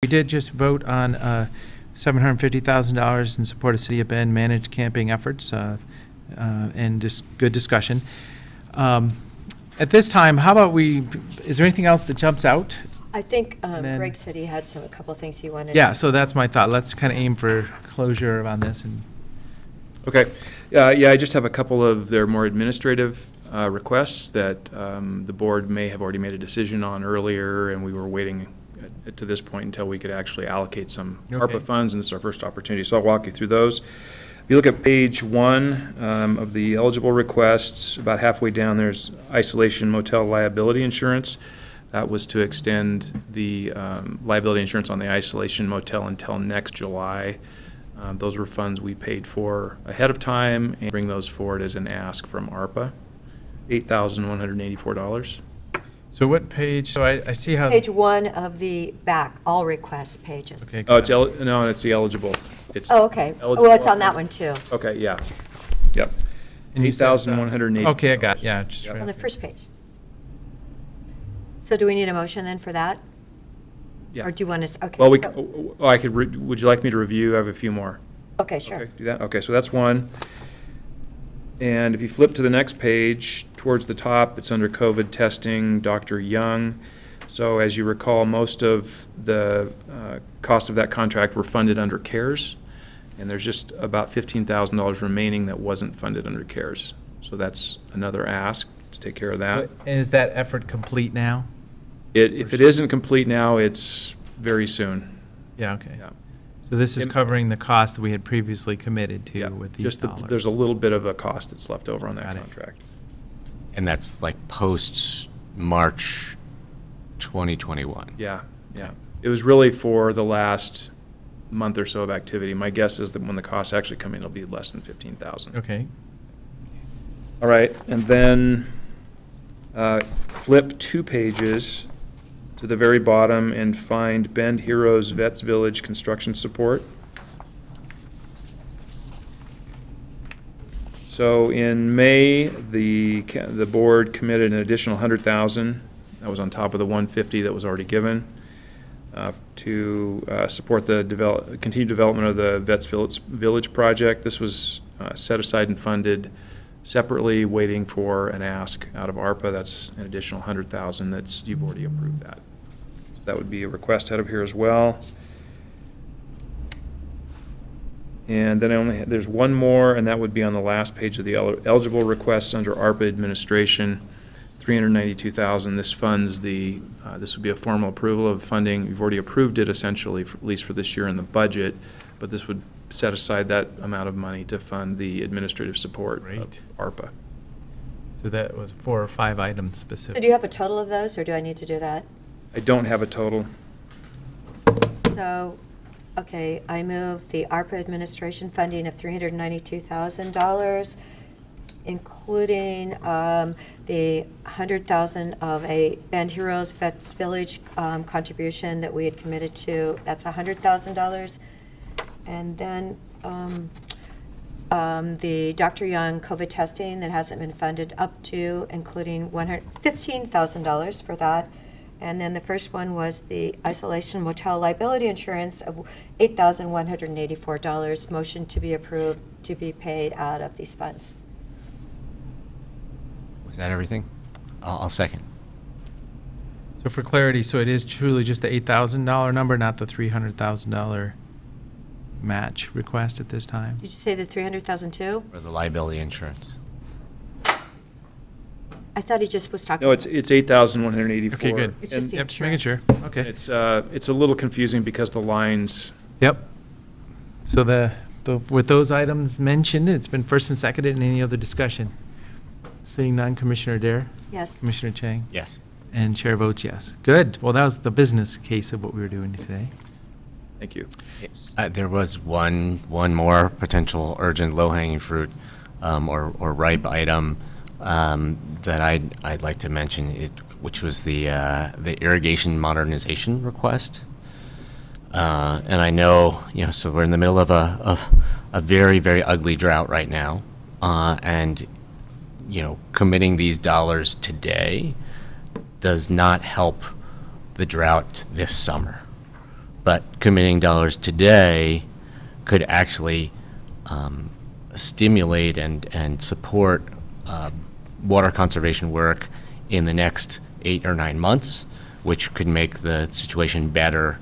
We did just vote on $750,000 in support of City of Bend managed camping efforts, and just good discussion. At this time, how about is there anything else that jumps out? I think Greg said he had a couple of things he wanted. Yeah, so that's my thought. Let's kind of aim for closure on this. Okay. Yeah, I just have a couple of their more administrative requests that the board may have already made a decision on earlier, and we were waiting to this point until we could actually allocate some ARPA funds, and this is our first opportunity. So I'll walk you through those. If you look at page 1 of the eligible requests, about halfway down there's isolation motel liability insurance. That was to extend the liability insurance on the isolation motel until next July. Those were funds we paid for ahead of time, and bring those forward as an ask from ARPA, $8,184. So what page? So I see how Page 1 of the back, all request pages. Okay. Oh, no, it's the eligible. It's okay. eligible. Well, it's on that one too. Okay, yeah. Yep. And you said, 8,180. Okay, I got it. Yeah. Just Yep. right On the up first page. So do we need a motion then for that? Yeah. Or do you want us, okay. Well, would you like me to review? I have a few more. Okay, sure. Okay, do that? Okay, so that's one. And if you flip to the next page, towards the top, it's under COVID testing, Dr. Young. So as you recall, most of the cost of that contract were funded under CARES, and there's just about $15,000 remaining that wasn't funded under CARES. So that's another ask to take care of that. And is that effort complete now? If it isn't complete now, it's very soon. Yeah, okay. Yeah. So this is covering the cost that we had previously committed to Yeah, with these just dollars. there's a little bit of a cost that's left over on that Got it. contract. And that's like post-March 2021. Yeah, yeah. It was really for the last month or so of activity. My guess is that when the costs actually come in, it'll be less than 15,000. Okay. All right, and then flip 2 pages to the very bottom and find Bend Heroes Vets Village construction support. So in May, the board committed an additional $100,000. That was on top of the $150 that was already given to support the continued development of the Vets Village project. This was set aside and funded separately, waiting for an ask out of ARPA. That's an additional $100,000 you've already approved that. So that would be a request out of here as well. And then there's one more, and that would be on the last page of the eligible requests under ARPA administration, $392,000. This funds this would be a formal approval of funding. You've already approved it essentially, at least for this year in the budget, but this would set aside that amount of money to fund the administrative support of ARPA. So that was 4 or 5 items specific. So do you have a total of those, or do I need to do that? I don't have a total. So, okay, I move the ARPA administration funding of $392,000, including the $100,000 of a Bend Heroes Vets Village contribution that we had committed to. That's $100,000. And then the Dr. Young COVID testing that hasn't been funded up to, including $15,000 for that. And then the first one was the isolation motel liability insurance of $8,184. Motion to be approved to be paid out of these funds. Was that everything? I'll second. So for clarity, so it is truly just the $8,000 number, not the $300,000 match request at this time? Did you say the $300,000 too? For the liability insurance. I thought he just was talking. No, it's $8,184. Okay, good. It's just the Yep, just making sure. insurance. Okay. It's a little confusing because the lines. Yep. So with those items mentioned, it's been first and seconded, and any other discussion? Seeing none, Commissioner Dare? Yes. Commissioner Chang? Yes. And Chair votes yes. Good. Well, that was the business case of what we were doing today. Thank you. There was one more potential urgent low-hanging fruit or ripe item that I'd like to mention, which was the irrigation modernization request. And I know, so we're in the middle of a very, very ugly drought right now, and committing these dollars today does not help the drought this summer. but committing dollars today could actually stimulate and support water conservation work in the next 8 or 9 months, which could make the situation better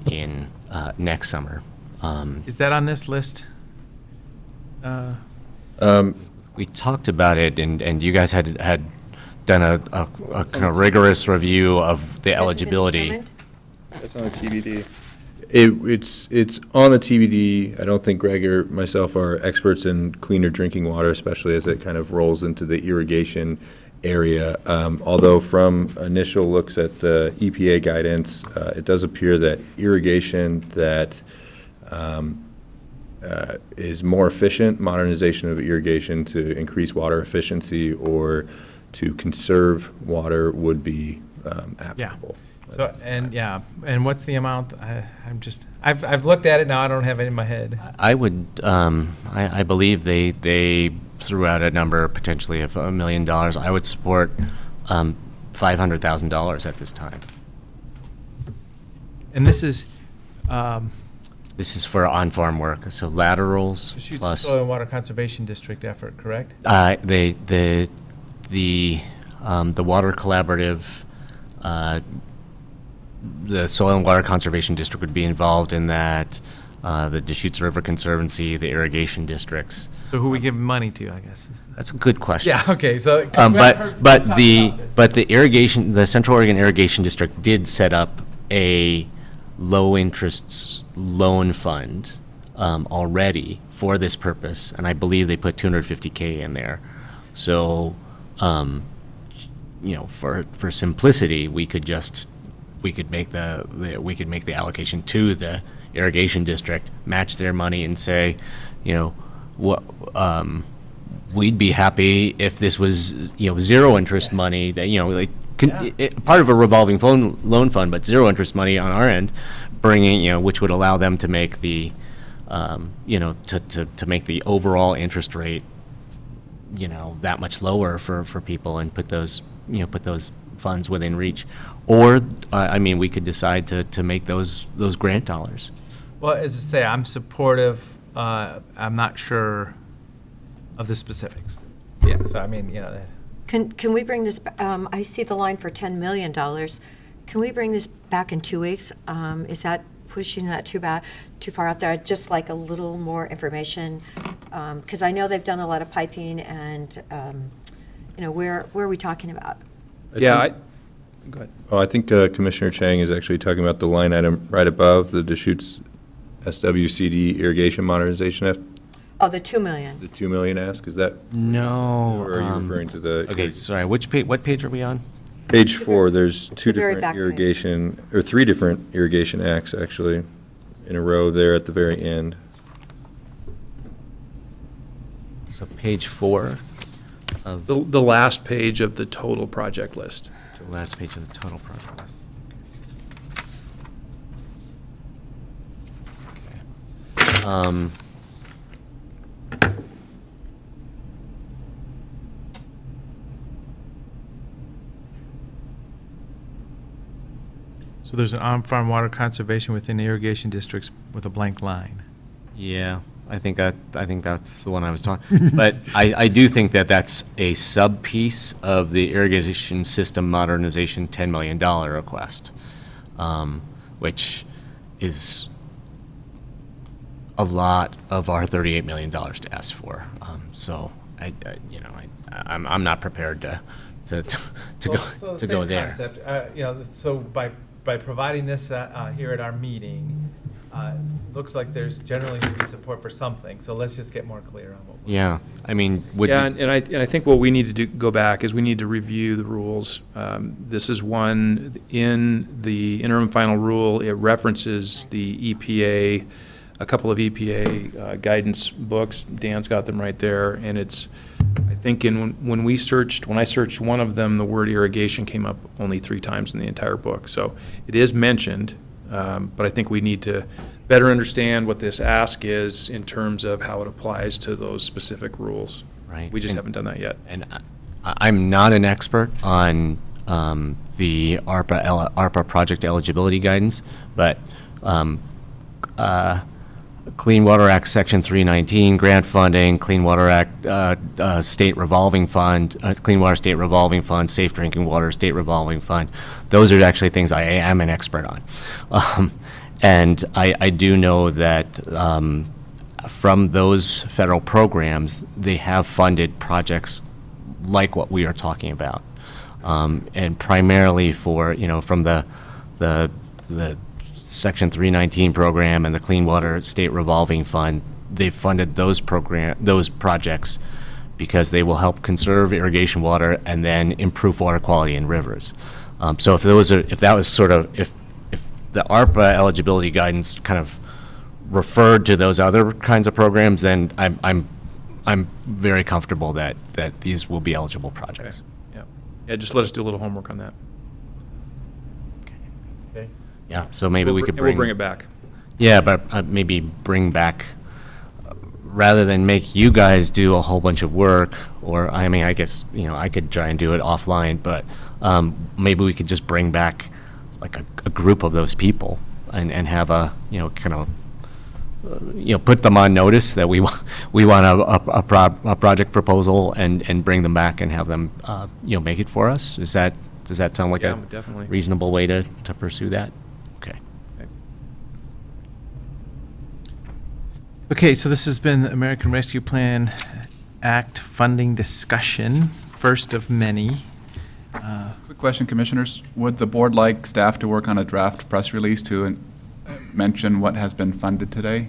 in next summer. Is that on this list? We talked about it, and you guys had done a kind of rigorous review of the Has it been eligibility. determined? That's on the TBD. It's on the TBD. I don't think Greg or myself are experts in cleaner drinking water, especially as it kind of rolls into the irrigation area. Although from initial looks at the EPA guidance, it does appear that irrigation that is more efficient, modernization of irrigation to increase water efficiency or to conserve water would be applicable. So, and what's the amount? I've looked at it now, I don't have it in my head. I would, I believe they threw out a number potentially of $1 million. I would support $500,000 at this time. And this is, This is for on-farm work, so laterals Deschutes plus. Soil and Water Conservation District effort, correct? The Water Collaborative, the Soil and Water Conservation District would be involved in that, the Deschutes River Conservancy, the irrigation districts. So who we give money to, I guess? That's a good question. Yeah, okay, so. But the irrigation, the Central Oregon Irrigation District did set up a low-interest loan fund already for this purpose, and I believe they put $250K in there. So, for simplicity, we could make the allocation to the irrigation district, match their money, and say, we'd be happy if this was zero interest money that part of a revolving loan fund, but zero interest money on our end, bringing which would allow them to make the to make the overall interest rate that much lower for people and put those funds within reach, or we could decide to make those grant dollars. Well, as I say, I'm supportive, I'm not sure of the specifics. Yeah, so Can we bring this, I see the line for $10 million. Can we bring this back in 2 weeks? Is that pushing that too far out there? I'd just like a little more information, because I know they've done a lot of piping and, where are we talking about? Yeah, go ahead. Oh, I think Commissioner Chang is actually talking about the line item right above the Deschutes SWCD irrigation modernization. Oh, the 2 million. The 2 million ask, is that? No. Or are you referring to the? Okay, sorry. What page are we on? Page 4, there's two The very different back page. irrigation, or 3 different irrigation acts, actually, in a row there at the very end. So page 4 of The last page of the total project list. the last page of the total project list. Okay. So there's an on-farm water conservation within irrigation districts with a blank line. Yeah, I think that's the one I was talking. But I do think that that's a sub-piece of the irrigation system modernization $10 million request, which is a lot of our $38 million to ask for. So I'm not prepared to go there. Concept, so by providing this here at our meeting, looks like there's generally going to be support for something, so let's just get more clear on what. Yeah, I think what we need to do, go back, is we need to review the rules. This is one, in the interim final rule, it references the EPA, a couple of EPA guidance books. Dan's got them right there, and it's, I think when I searched one of them, the word irrigation came up only 3 times in the entire book. So it is mentioned, but I think we need to better understand what this ask is in terms of how it applies to those specific rules. Right. We just haven't done that yet. And I'm not an expert on the ARPA project eligibility guidance, but Clean Water Act Section 319, grant funding, Clean Water Act State Revolving Fund, Clean Water State Revolving Fund, Safe Drinking Water State Revolving Fund. Those are actually things I am an expert on. And I do know that from those federal programs, they have funded projects like what we are talking about. And primarily for, from the Section 319 program and the Clean Water State Revolving Fund, they've funded those projects because they will help conserve irrigation water and then improve water quality in rivers. So if the ARPA eligibility guidance kind of referred to those other kinds of programs, then I'm very comfortable that these will be eligible projects. Yeah, just let us do a little homework on that. Okay. Yeah, so maybe we could we'll bring it back. Yeah, but maybe bring back, rather than make you guys do a whole bunch of work, or, I mean, I guess, I could try and do it offline, but maybe we could just bring back like a group of those people and have a, kind of, put them on notice that we want a project proposal and bring them back and have them, make it for us. Does that sound like a definitely reasonable way to pursue that? Okay. Okay, so this has been the American Rescue Plan Act funding discussion, first of many. Quick question, Commissioners. Would the board like staff to work on a draft press release to mention what has been funded today?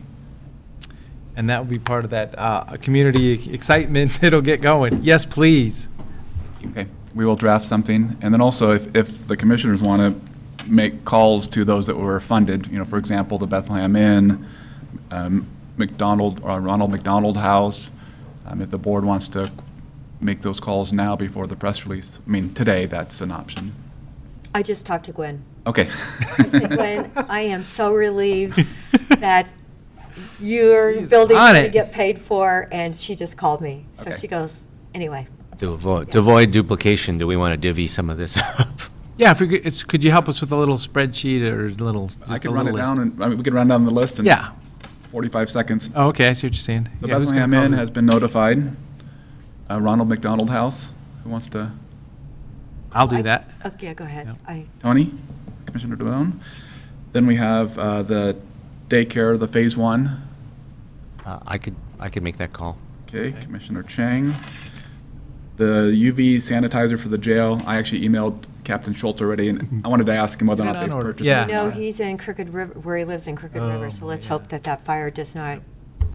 And that will be part of that community excitement that'll get going. Yes, please. Okay, we will draft something. And then also, if the Commissioners want to make calls to those that were funded, for example, the Bethlehem Inn, Ronald McDonald House, if the board wants to make those calls now before the press release, today, that's an option. I just talked to Gwen. Okay. I said, Gwen, I am so relieved that your building's on going to it. get paid for, and she just called me. So Okay. she goes, anyway. To avoid duplication, do we want to divvy some of this up? Yeah, if we could you help us with a little spreadsheet or a little, just I a can run it little list? down, and we can run down the list in Yeah. 45 seconds. Oh, okay, I see what you're saying. The Yeah, who's gonna Bethlehem call Inn them? has been notified. Ronald McDonald House, who wants to? I'll do that. Okay, go ahead. Yep. Tony, Commissioner DeBonne. Then we have the daycare, the Phase 1. I could make that call. Okay, Commissioner Chang. The UV sanitizer for the jail, I actually emailed Captain Schultz already, and I wanted to ask him whether or Get not it they've on order. purchased it. Yeah. No, he's in Crooked River, where he lives in Crooked River, so Oh, let's yeah. hope that fire does not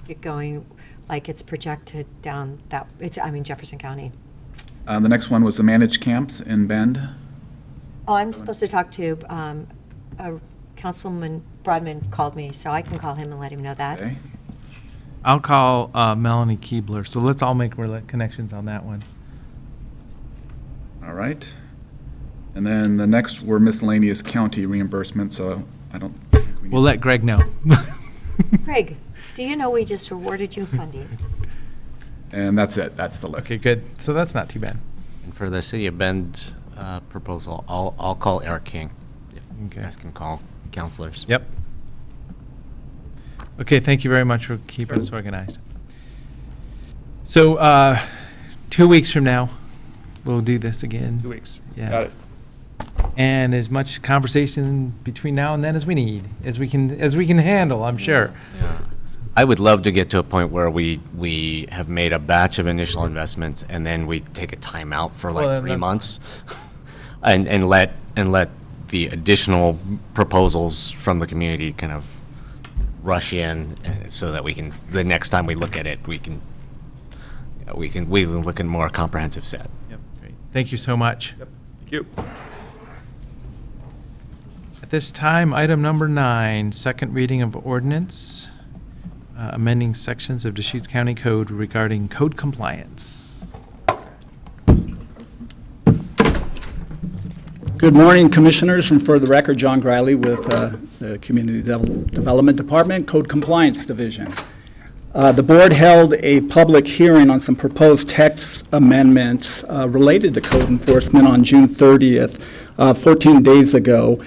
get going like it's projected down Jefferson County. The next one was the managed camps in Bend. Oh, I'm supposed to talk to, Councilman Broadman called me, so I can call him and let him know that. Okay. I'll call Melanie Keebler, so let's all make connections on that one. All right. And then the next were miscellaneous county reimbursement, so I don't think we need. We'll let Greg know. Craig, do you know we just awarded you funding? And that's it, that's the list. Okay, good. So that's not too bad. And for the City of Bend proposal, I'll call Eric King. If you Okay. guys can call counselors. Yep. Okay, thank you very much for keeping us organized. So, 2 weeks from now, we'll do this again. 2 weeks. Yeah. Got it. And as much conversation between now and then as we need, as we can handle, I'm sure. Yeah. I would love to get to a point where we have made a batch of initial investments and then we take a timeout for Well, like then 3 that's- months and let the additional proposals from the community kind of rush in so that we can, the next time we look at it, we can look at a more comprehensive set. Yep. Great. Thank you so much. Yep. Thank you. At this time, item number 9, second reading of ordinance, amending sections of Deschutes County Code regarding code compliance. Good morning, Commissioners, and for the record, John Griley with the Community Development Department, Code Compliance Division. The board held a public hearing on some proposed text amendments related to code enforcement on June 30th, 14 days ago.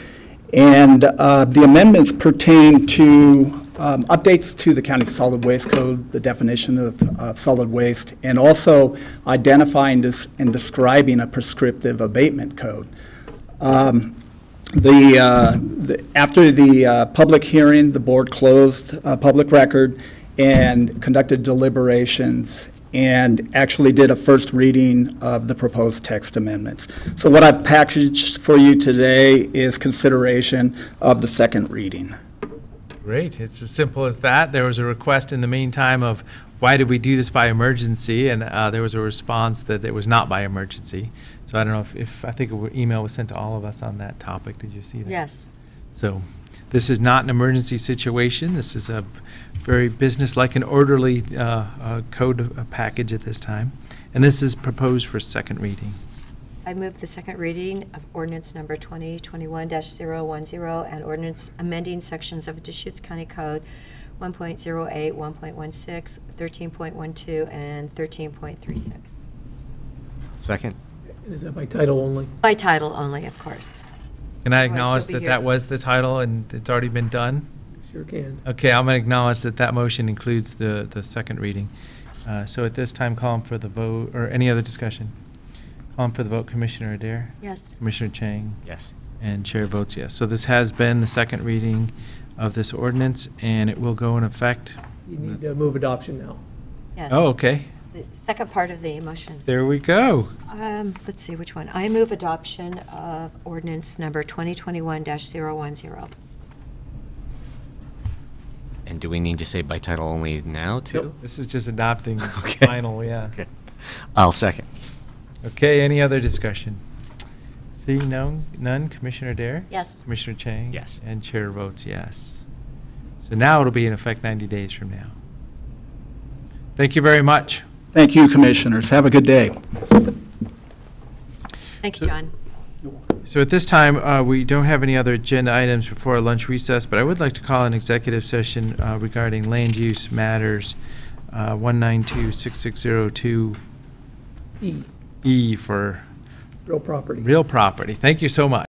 And the amendments pertain to updates to the county solid waste code, the definition of solid waste, and also identifying and describing a prescriptive abatement code. After the public hearing, the board closed public record and conducted deliberations and actually did a first reading of the proposed text amendments. So what I've packaged for you today is consideration of the second reading. Great. It's as simple as that. There was a request in the meantime of why did we do this by emergency? And there was a response that it was not by emergency. So I don't know if I think an email was sent to all of us on that topic. Did you see that? Yes. So this is not an emergency situation. This is a very business-like and orderly code package at this time. And this is proposed for second reading. I move the second reading of ordinance number 2021-010 and ordinance amending sections of Deschutes County Code 1.08, 1.16, 13.12, and 13.36. Second? Is that by title only? By title only, of course. Can I Oh, it should acknowledge be that here. that was the title and it's already been done? Sure can. Okay, I'm going to acknowledge that that motion includes the second reading. So at this time, call for the vote, or any other discussion? Call for the vote, Commissioner Adair? Yes. Commissioner Chang? Yes. And Chair votes yes. So this has been the second reading of this ordinance, and it will go in effect. You need to move adoption now. Yes. Oh, okay. The second part of the motion. There we go. Let's see which one. I move adoption of ordinance number 2021-010. And do we need to say by title only now, too? This is just adopting the Okay. final, yeah. Okay. I'll second. Okay, any other discussion? Seeing none, Commissioner Adair? Yes. Commissioner Chang? Yes. And Chair votes yes. So now it'll be in effect 90 days from now. Thank you very much. Thank you, Commissioners. Have a good day. Thank you, John. So at this time, we don't have any other agenda items before our lunch recess, but I would like to call an executive session regarding land use matters 192-6602 E, E for real property. real property. Thank you so much.